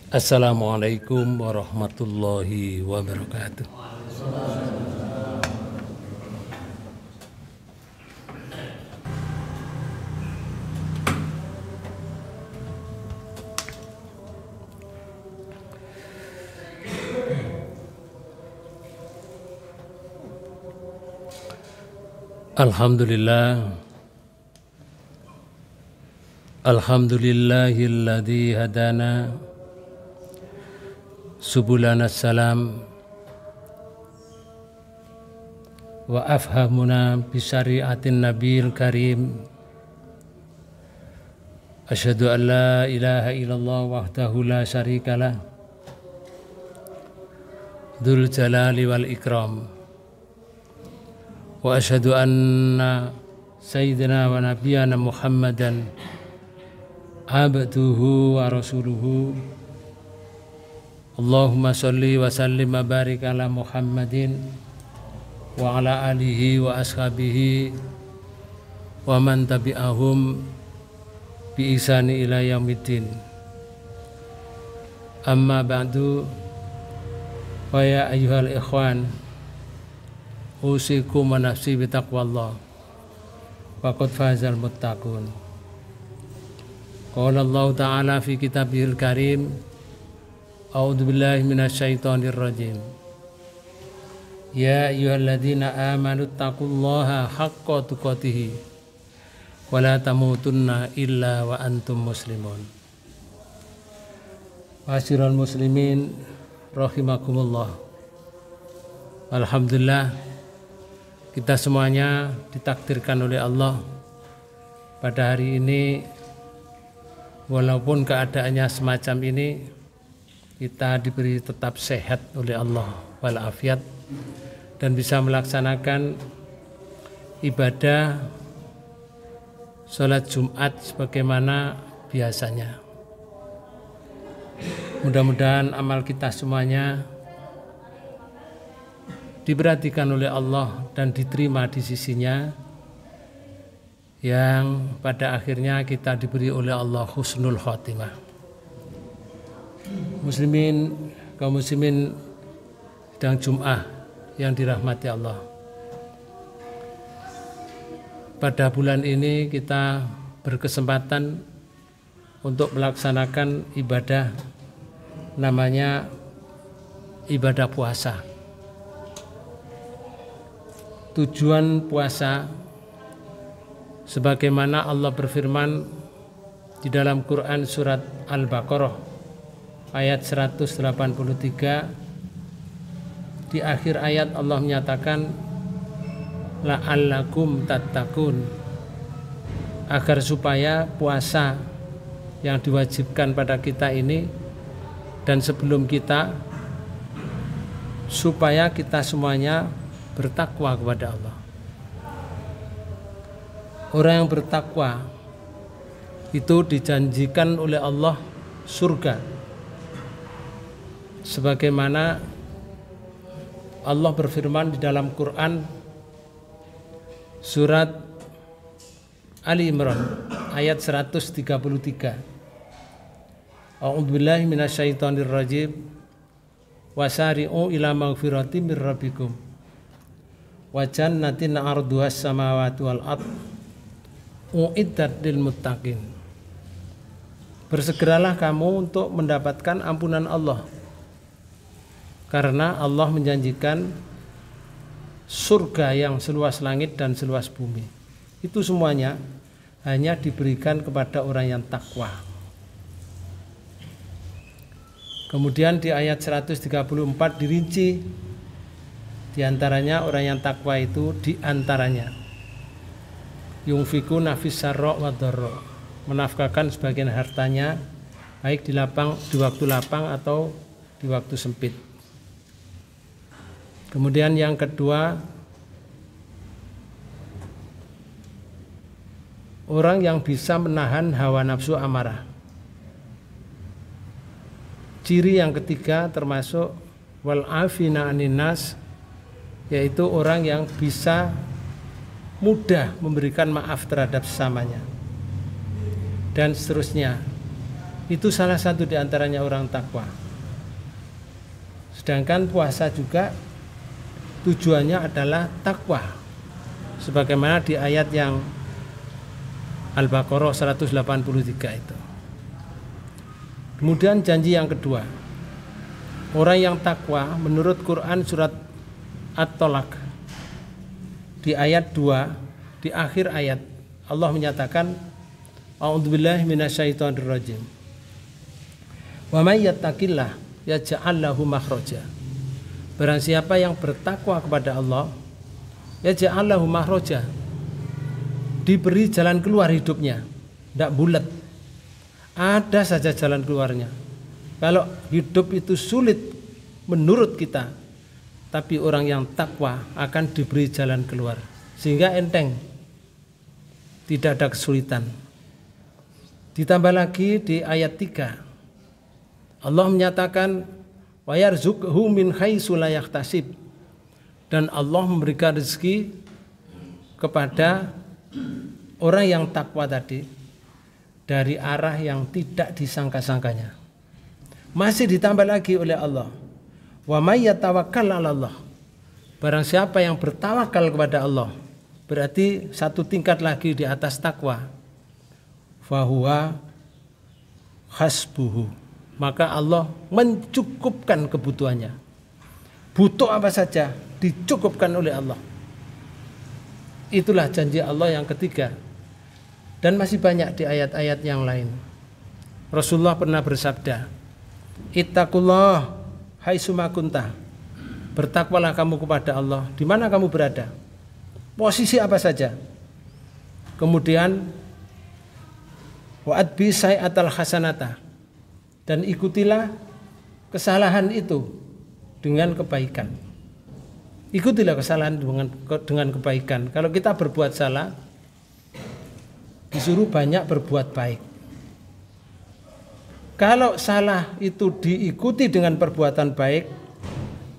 Assalamualaikum warahmatullahi wabarakatuh. Alhamdulillah. Alhamdulillahilladzi hadana subulana salam wa afhamuna bisyariatin nabiyil karim. Asyhadu an la ilaha illallah wahdahu la syarikalah dzul jalali wal ikram. Wa asyhadu anna sayyidina wa nabiyana Muhammadan abduhu wa rasuluhu. Allahumma sholli wa sallim wa barik ala Muhammadin wa ala alihi wa ashabihi wa man tabi'ahum bi ihsani ila yaumiddin. Amma ba'du, wa ya ayyuhal ikhwan, usikum wa nafsi bi taqwallah wa qad fazal muttaqun. Qala Allah Ta'ala fi kitabihil karim, a'udzu billahi minasyaitonir rajim. Ya ayyuhalladzina amanu taqullaha haqqa tuqatih wa la tamutunna illa wa antum muslimun. Ma'asyiral muslimin rahimakumullah. Alhamdulillah, kita semuanya ditakdirkan oleh Allah pada hari ini, walaupun keadaannya semacam ini, kita diberi tetap sehat oleh Allah walafiat dan bisa melaksanakan ibadah sholat Jumat sebagaimana biasanya. Mudah-mudahan amal kita semuanya diperhatikan oleh Allah dan diterima di sisinya, yang pada akhirnya kita diberi oleh Allah husnul khotimah. Muslimin, kaum muslimin sedang Jum'ah yang dirahmati Allah. Pada bulan ini kita berkesempatan untuk melaksanakan ibadah namanya ibadah puasa. Tujuan puasa sebagaimana Allah berfirman di dalam Quran surat Al-Baqarah ayat 183, di akhir ayat Allah menyatakan la'allakum tattaqun, agar supaya puasa yang diwajibkan pada kita ini dan sebelum kita, supaya kita semuanya bertakwa kepada Allah. Orang yang bertakwa itu dijanjikan oleh Allah surga, sebagaimana Allah berfirman di dalam Quran surat Ali Imran ayat 133. A'udzubillahi minasyaitonir rajim. Wasari'u ila maghfiratin mir rabbikum wa jannatin 'arduhas samawati wal ardh uiddat lil muttaqin. Bersegeralah kamu untuk mendapatkan ampunan Allah, karena Allah menjanjikan surga yang seluas langit dan seluas bumi. Itu semuanya hanya diberikan kepada orang yang takwa. Kemudian di ayat 134 dirinci, di antaranya orang yang takwa itu di antaranya yungfikuna fis sarra wa dharra, menafkahkan sebagian hartanya baik di waktu lapang atau di waktu sempit. Kemudian yang kedua, orang yang bisa menahan hawa nafsu amarah. Ciri yang ketiga termasuk wal afina anin nas, yaitu orang yang bisa mudah memberikan maaf terhadap sesamanya, dan seterusnya. Itu salah satu di antaranya orang takwa. Sedangkan puasa juga tujuannya adalah takwa. Sebagaimana di ayat yang Al-Baqarah 183 itu. Kemudian janji yang kedua. Orang yang takwa menurut Quran surat At-Tolak di ayat 2, di akhir ayat Allah menyatakan A'udzubillahi minasyaitonirrajim. Wa may yattaqillah yaj'al lahu makhraja. Barang siapa yang bertakwa kepada Allah, yaj'al lahu makhraja, diberi jalan keluar hidupnya, tidak bulat. Ada saja jalan keluarnya. Kalau hidup itu sulit menurut kita, tapi orang yang takwa akan diberi jalan keluar sehingga enteng, tidak ada kesulitan. Ditambah lagi di ayat 3 Allah menyatakan wa yarzuqhu min haitsu la yahtasib, dan Allah memberikan rezeki kepada orang yang takwa tadi dari arah yang tidak disangka-sangkanya. Masih ditambah lagi oleh Allah, wa may yatawakkal 'ala Allah, barang siapa yang bertawakal kepada Allah, berarti satu tingkat lagi di atas takwa, fahuwa hasbuhu, maka Allah mencukupkan kebutuhannya. Butuh apa saja dicukupkan oleh Allah. Itulah janji Allah yang ketiga. Dan masih banyak di ayat-ayat yang lain. Rasulullah pernah bersabda, ittaqullah haitsuma kunta, bertakwalah kamu kepada Allah di mana kamu berada, posisi apa saja. Kemudian wa'ad bi sayyatal hasanata, dan ikutilah kesalahan itu dengan kebaikan. Ikutilah kesalahan dengan kebaikan. Kalau kita berbuat salah, disuruh banyak berbuat baik. Kalau salah itu diikuti dengan perbuatan baik,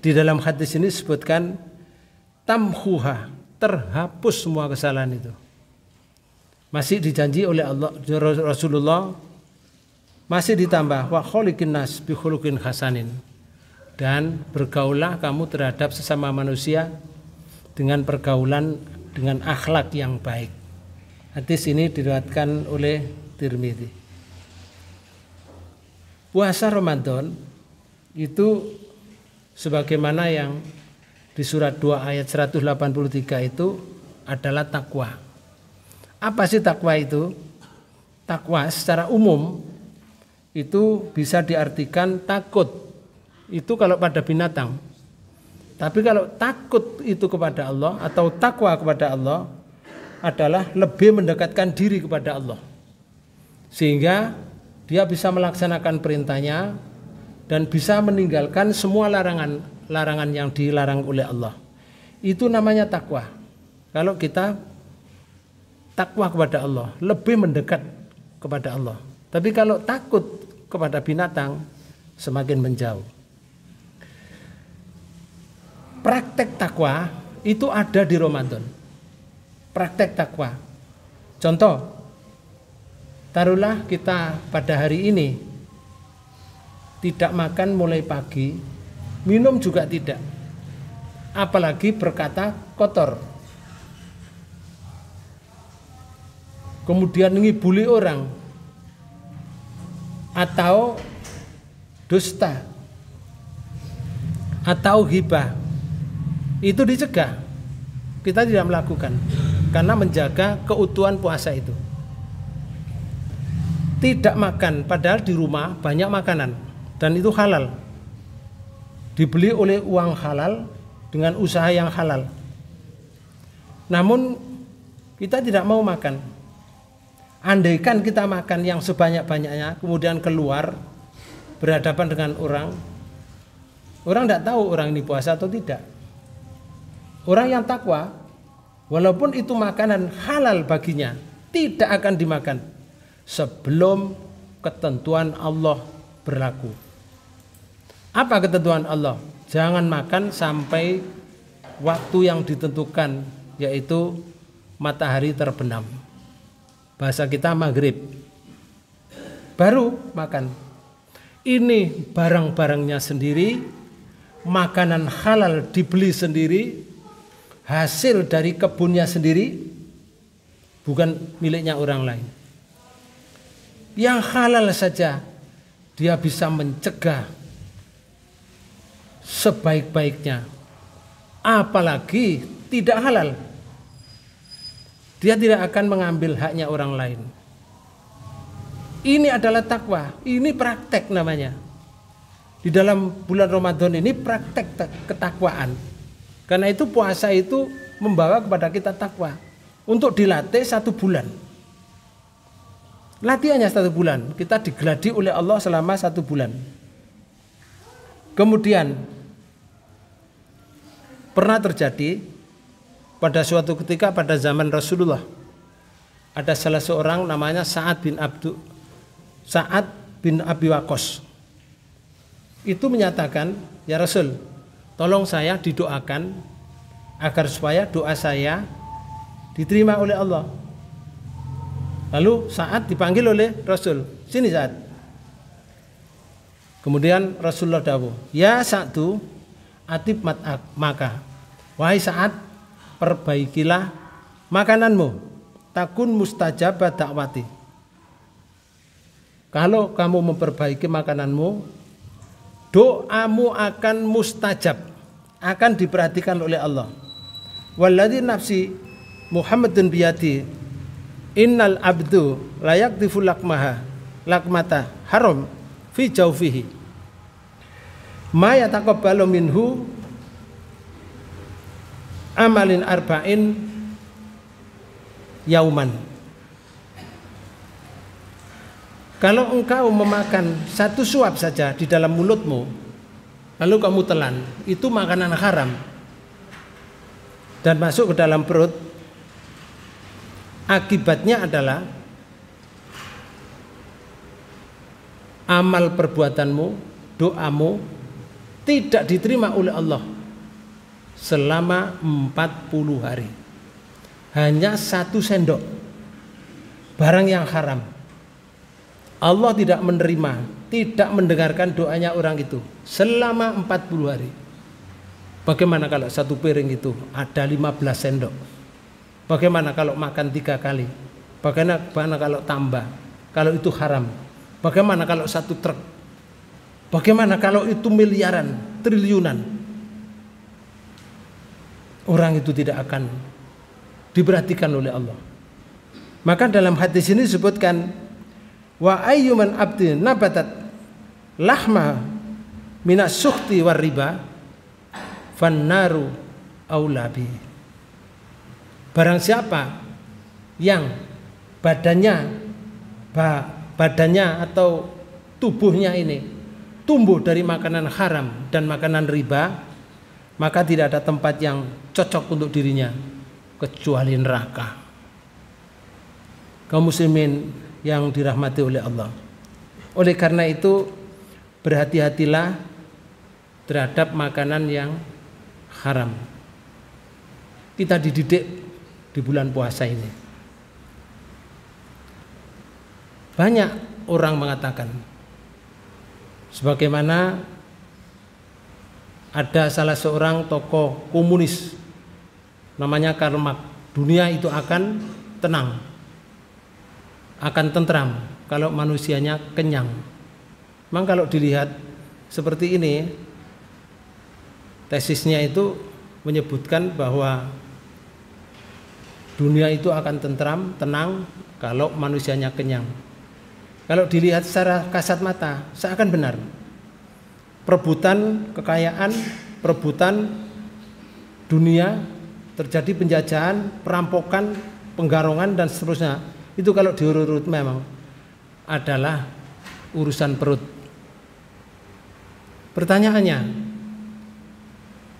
di dalam hadis ini disebutkan tamhuha, terhapus semua kesalahan itu. Masih dijanji oleh Allah, Rasulullah, masih ditambah wa kholiqin nas bi khuluqin hasanin, dan bergaulah kamu terhadap sesama manusia dengan pergaulan dengan akhlak yang baik. Hadis ini diriwayatkan oleh Tirmidzi. Puasa Ramadan itu sebagaimana yang di surat 2 ayat 183 itu adalah takwa. Apa sih takwa itu? Takwa secara umum itu bisa diartikan takut. Itu kalau pada binatang. Tapi kalau takut itu kepada Allah atau takwa kepada Allah adalah lebih mendekatkan diri kepada Allah, sehingga dia bisa melaksanakan perintahnya dan bisa meninggalkan semua larangan yang dilarang oleh Allah. Itu namanya takwa. Kalau kita takwa kepada Allah, lebih mendekat kepada Allah. Tapi kalau takut kepada binatang, semakin menjauh. Praktek takwa itu ada di Ramadan. Praktek takwa. Contoh, taruhlah kita pada hari ini tidak makan mulai pagi, minum juga tidak, apalagi berkata kotor, kemudian ngibuli orang atau dusta atau ghibah, itu dicegah. Kita tidak melakukan karena menjaga keutuhan puasa itu. Tidak makan padahal di rumah banyak makanan dan itu halal, dibeli oleh uang halal dengan usaha yang halal. Namun kita tidak mau makan. Andaikan kita makan yang sebanyak-banyaknya kemudian keluar berhadapan dengan orang tidak tahu orang ini puasa atau tidak. Orang yang takwa, walaupun itu makanan halal baginya, tidak akan dimakan sebelum ketentuan Allah berlaku. Apa ketentuan Allah? Jangan makan sampai waktu yang ditentukan, yaitu matahari terbenam. Bahasa kita maghrib. baru makan. Ini barang-barangnya sendiri, makanan halal dibeli sendiri, hasil dari kebunnya sendiri, bukan miliknya orang lain. Yang halal saja dia bisa mencegah sebaik-baiknya, apalagi tidak halal. Dia tidak akan mengambil haknya orang lain. Ini adalah takwa, ini praktek namanya. Di dalam bulan Ramadan ini praktek ketakwaan. Karena itu puasa itu membawa kepada kita takwa. Untuk dilatih 1 bulan. Latihannya 1 bulan, kita digeladi oleh Allah selama 1 bulan. Kemudian pernah terjadi pada suatu ketika pada zaman Rasulullah, ada salah seorang namanya Sa'ad bin Abi Waqqas. Itu menyatakan, ya Rasul, tolong saya didoakan agar supaya doa saya diterima oleh Allah. Lalu Sa'ad dipanggil oleh Rasul, sini Sa'ad. Kemudian Rasulullah dawuh, ya Sa'du atib maka, wahai Sa'ad, perbaikilah makananmu, takun mustajabah dakwati. Kalau kamu memperbaiki makananmu, doamu akan mustajab, akan diperhatikan oleh Allah. Walladzi nafsi Muhammadun biyadi, innal abdu layak difu lakmata haram fi jaufihi ma yataqabbalu minhu amalin arba'in yauman. Kalau engkau memakan 1 suap saja di dalam mulutmu, lalu kamu telan, itu makanan haram dan masuk ke dalam perut. Akibatnya adalah amal perbuatanmu, doamu tidak diterima oleh Allah selama 40 hari. Hanya 1 sendok barang yang haram. Allah tidak menerima, tidak mendengarkan doanya orang itu selama 40 hari. Bagaimana kalau 1 piring itu ada 15 sendok? Bagaimana kalau makan 3 kali? Bagaimana kalau tambah? Kalau itu haram. Bagaimana kalau 1 truk? Bagaimana kalau itu miliaran, triliunan? Orang itu tidak akan diperhatikan oleh Allah. Maka dalam hadis ini disebutkan, wa ayyuman abdin nabatat lahma minas sukhti war riba fannaru aulabi. Barang siapa yang badannya atau tubuhnya ini tumbuh dari makanan haram dan makanan riba, maka tidak ada tempat yang cocok untuk dirinya kecuali neraka. Kaum muslimin yang dirahmati oleh Allah. Oleh karena itu berhati-hatilah terhadap makanan yang haram. Kita dididik di bulan puasa ini. Banyak orang mengatakan, sebagaimana ada salah seorang tokoh komunis namanya Karl Marx, dunia itu akan tenang, akan tentram kalau manusianya kenyang. Memang kalau dilihat seperti ini, tesisnya itu menyebutkan bahwa dunia itu akan tentram, tenang kalau manusianya kenyang. Kalau dilihat secara kasat mata, seakan benar. Perebutan kekayaan, perebutan dunia, terjadi penjajahan, perampokan, penggarongan dan seterusnya. Itu kalau diurut-urut memang adalah urusan perut. Pertanyaannya,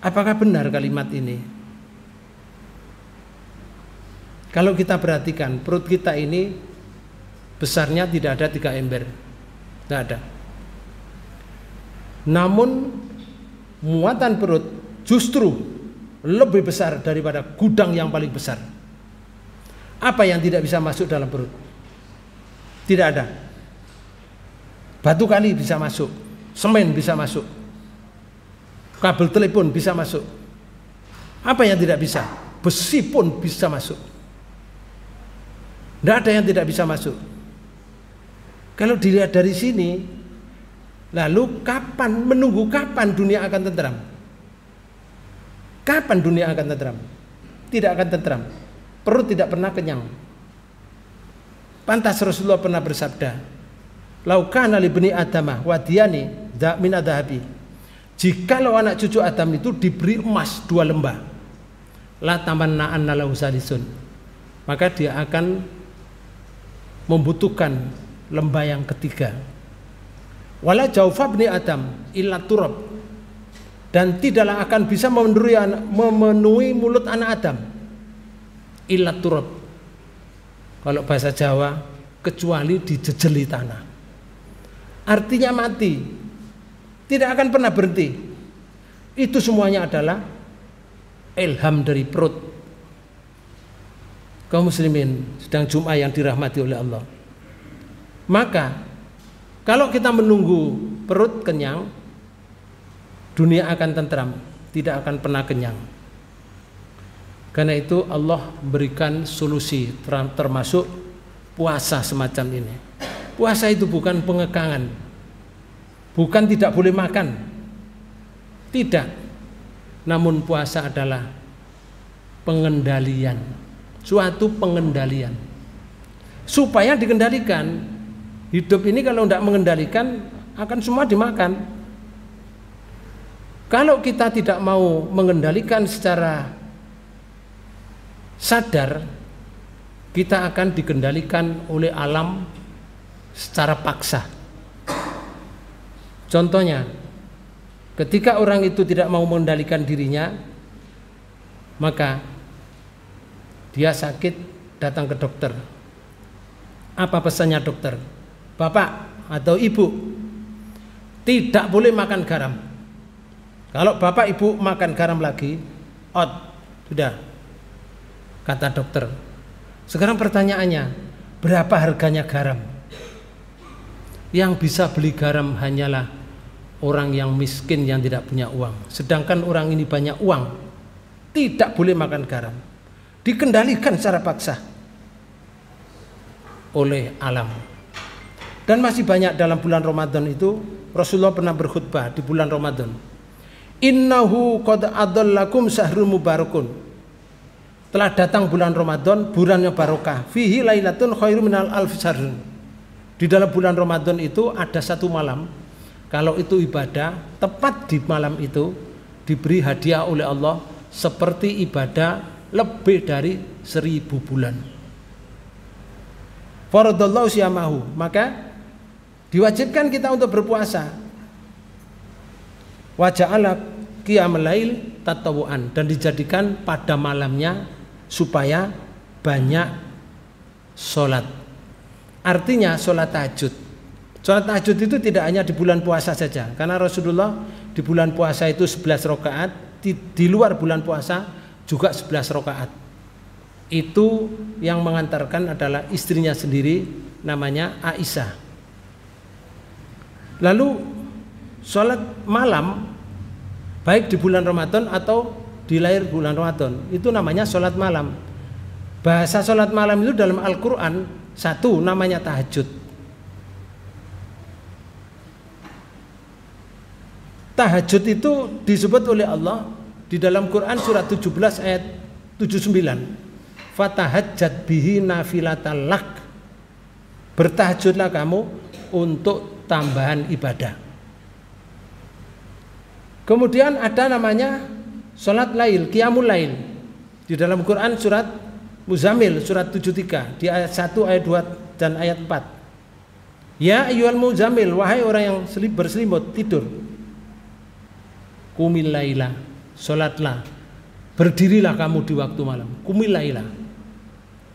apakah benar kalimat ini? Kalau kita perhatikan, perut kita ini besarnya tidak ada 3 ember, tidak ada. Namun muatan perut justru lebih besar daripada gudang yang paling besar. Apa yang tidak bisa masuk dalam perut? Tidak ada. batu kali bisa masuk, semen bisa masuk, kabel telepon bisa masuk. Apa yang tidak bisa? Besi pun bisa masuk. Tidak ada yang tidak bisa masuk. Kalau dilihat dari sini, lalu menunggu kapan dunia akan tentram? Kapan dunia akan tentram? Tidak akan tentram. Perut tidak pernah kenyang. Pantas Rasulullah pernah bersabda, "Lau kana li bani Adama wadiyani min adhabi." Jikalau anak cucu Adam itu diberi emas 2 lembah, la tamanna anna lahu salisun, maka dia akan membutuhkan lembah yang ketiga. Wala jaufa bani Adam illa turab, dan tidaklah akan bisa memenuhi mulut anak Adam illa turab, kalau bahasa Jawa, kecuali dijejeli tanah. Artinya mati, tidak akan pernah berhenti. Itu semuanya adalah ilham dari perut. Kaum muslimin sedang Jumat yang dirahmati oleh Allah. Maka kalau kita menunggu perut kenyang, dunia akan tentram, tidak akan pernah kenyang. Karena itu Allah berikan solusi, termasuk puasa semacam ini. Puasa itu bukan pengekangan, bukan tidak boleh makan, tidak. Namun puasa adalah pengendalian, suatu pengendalian. Supaya dikendalikan, hidup ini kalau tidak mengendalikan akan semua dimakan. Kalau kita tidak mau mengendalikan secara sadar, kita akan dikendalikan oleh alam secara paksa. Contohnya, ketika orang itu tidak mau mengendalikan dirinya, maka dia sakit, datang ke dokter. Apa pesannya dokter? Bapak atau ibu, tidak boleh makan garam. Kalau bapak ibu makan garam lagi, out, sudah, kata dokter. Sekarang pertanyaannya, berapa harganya garam? Yang bisa beli garam hanyalah orang yang miskin yang tidak punya uang. Sedangkan orang ini banyak uang, tidak boleh makan garam. Dikendalikan secara paksa oleh alam. Dan masih banyak dalam bulan Ramadan itu. Rasulullah pernah berkhutbah di bulan Ramadan, innahu qad adallakum syahrul mubarakun. Telah datang bulan Ramadan, bulan yang barokah. Fihi lailatun khairum minal alfi syahr. Di dalam bulan Ramadan itu ada satu malam, kalau itu ibadah, tepat di malam itu diberi hadiah oleh Allah seperti ibadah lebih dari 1000 bulan. Faradallahu siyamahu, maka diwajibkan kita untuk berpuasa. Wa ja'ala qiyamul lail tatawuan, dan dijadikan pada malamnya supaya banyak sholat. Artinya sholat tahajud. Sholat tahajud itu tidak hanya di bulan puasa saja, karena Rasulullah di bulan puasa itu 11 rakaat, di luar bulan puasa juga 11 rakaat. Itu yang mengantarkan adalah istrinya sendiri, namanya Aisyah. Lalu sholat malam baik di bulan Ramadan atau di lahir bulan Ramadan, itu namanya sholat malam. Bahasa sholat malam itu dalam Al-Quran satu namanya tahajud. Tahajud itu disebut oleh Allah di dalam Quran surat 17 ayat 79. Fatahajjat bihi nafilatan lak. Bertahajudlah kamu untuk tambahan ibadah. Kemudian ada namanya sholat lail, qiyamul lail. Di dalam Quran surat Muzammil surat 73 di ayat 1, ayat 2 dan ayat 4. Ya ayyuhal muzammil, wahai orang yang berselimut tidur. Qumil laila, sholatlah, berdirilah kamu di waktu malam. Qumil laila,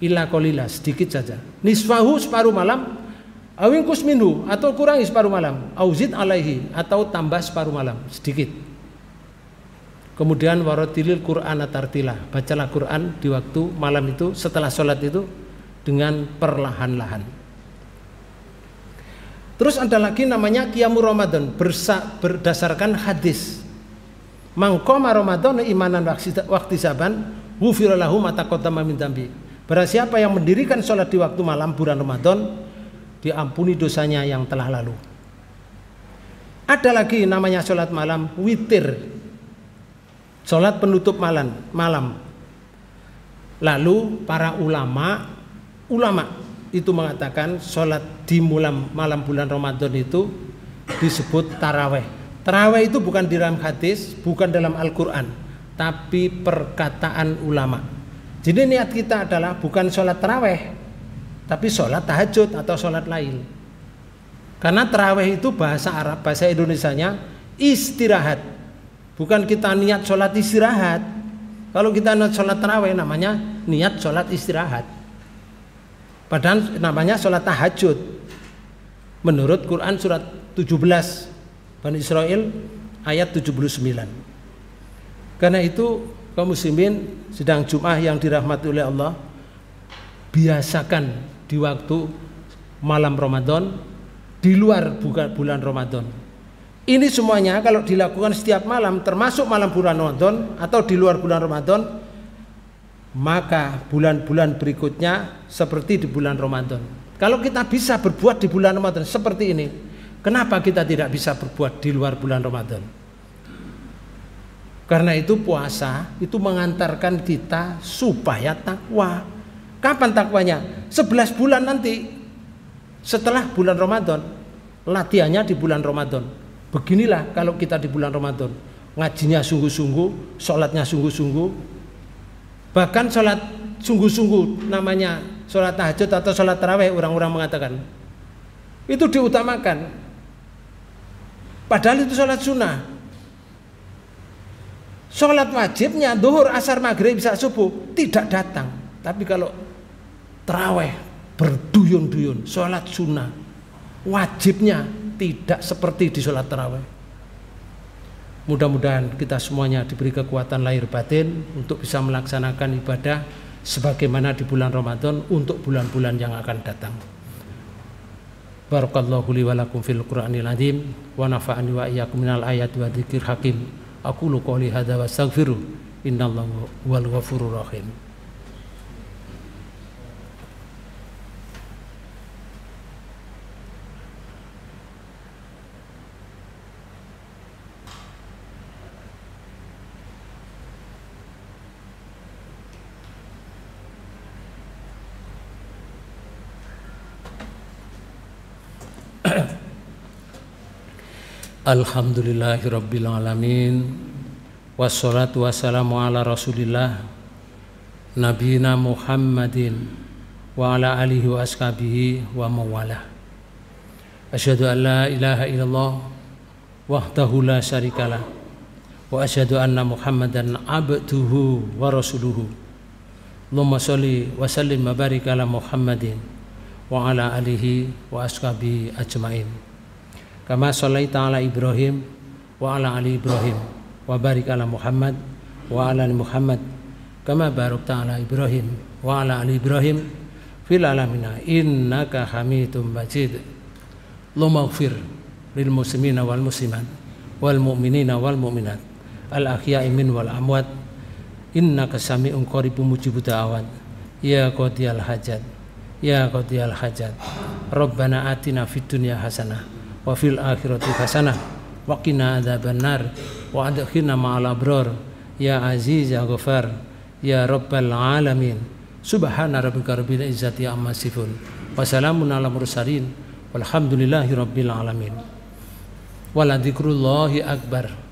illa qalila, sedikit saja. Nisfahu, separuh malam. Awingkus minhu, atau kurangi separuh malam. Auzid alaihi, atau tambah separuh malam, sedikit. Kemudian waratilil Qur'an tartilah, bacalah Quran di waktu malam itu setelah sholat itu dengan perlahan-lahan. Terus ada lagi namanya Qiyamul Ramadan berdasarkan hadis. Mangkoma Ramadan imanan waktu saban ghufira lahu ma taqaddama min dzambi. Barang siapa yang mendirikan sholat di waktu malam bulan Ramadan, diampuni dosanya yang telah lalu. Ada lagi namanya sholat malam witir, sholat penutup malam. Lalu para ulama itu mengatakan sholat di malam bulan Ramadan itu disebut taraweh. Taraweh itu bukan di dalam hadis, bukan dalam Al-Quran, tapi perkataan ulama. Jadi niat kita adalah bukan sholat taraweh, tapi sholat tahajud atau sholat lail. Karena taraweh itu bahasa Arab, bahasa Indonesianya istirahat. Bukan kita niat sholat istirahat. Kalau kita niat sholat taraweh namanya niat sholat istirahat. Padahal namanya sholat tahajud. Menurut Quran surat 17 Bani Israel ayat 79. Karena itu kaum muslimin sedang Jum'ah yang dirahmati oleh Allah, biasakan di waktu malam Ramadan di luar bulan Ramadan. Ini semuanya kalau dilakukan setiap malam, termasuk malam bulan Ramadan atau di luar bulan Ramadan, maka bulan-bulan berikutnya seperti di bulan Ramadan. Kalau kita bisa berbuat di bulan Ramadan seperti ini, kenapa kita tidak bisa berbuat di luar bulan Ramadan? Karena itu puasa itu mengantarkan kita supaya takwa. Kapan takwanya? 11 bulan nanti setelah bulan Ramadan. Latihannya di bulan Ramadan. Beginilah kalau kita di bulan Ramadan, ngajinya sungguh-sungguh, sholatnya sungguh-sungguh. Bahkan sholat sungguh-sungguh namanya sholat tahajud atau sholat taraweh, orang-orang mengatakan itu diutamakan. Padahal itu sholat sunnah. Sholat wajibnya duhur, asar, maghrib, isya, subuh tidak datang. Tapi kalau taraweh berduyun-duyun, sholat sunnah wajibnya tidak seperti di sholat taraweh. Mudah-mudahan kita semuanya diberi kekuatan lahir batin untuk bisa melaksanakan ibadah sebagaimana di bulan Ramadan untuk bulan-bulan yang akan datang. Barakallahu li wa lakum fil Qur'anil azim wa nafa'ani wa iyyakum minal ayati wa dzikril hakim. Aqulu qouli hadza wa astaghfiru innallaha huwal ghafurur rahim. Alhamdulillahirabbil alamin wassalatu wassalamu ala rasulillah nabiyina Muhammadin wa ala alihi wa ashabihi wa mawalah. Asyhadu an la ilaha illallah wahdahu la syarikalah wa asyhadu anna Muhammadan abduhu wa rasuluhu. Allahumma sholli wa sallim wa barik ala Muhammadin wa ala alihi wa ashabihi ajmain. Kama shallaita ala Ibrahim wa ala ali Ibrahim wa barik ala Muhammad wa ala ali Muhammad kama barakta ala Ibrahim wa ala ali Ibrahim fil alamin innaka Hamidum Majid. Allahumma ighfir lil muslimina wal muslimat wal mu'minina wal mu'minat al ahya'i min wal amwat innaka sami'un qaribun mujibud da'awat ya qadiyal hajat ya qadiyal hajat. Rabbana atina fid dunya hasanah wa fil akhirati hasanah wa qina adzabannar wa adkhilna ma'al abrar ya aziz ya ghafar ya rabbal alamin. Subhana rabbika rabbil izzati amma yasifun wa salamun alal mursalin walhamdulillahi rabbil alamin. Wala dzikrullahi akbar.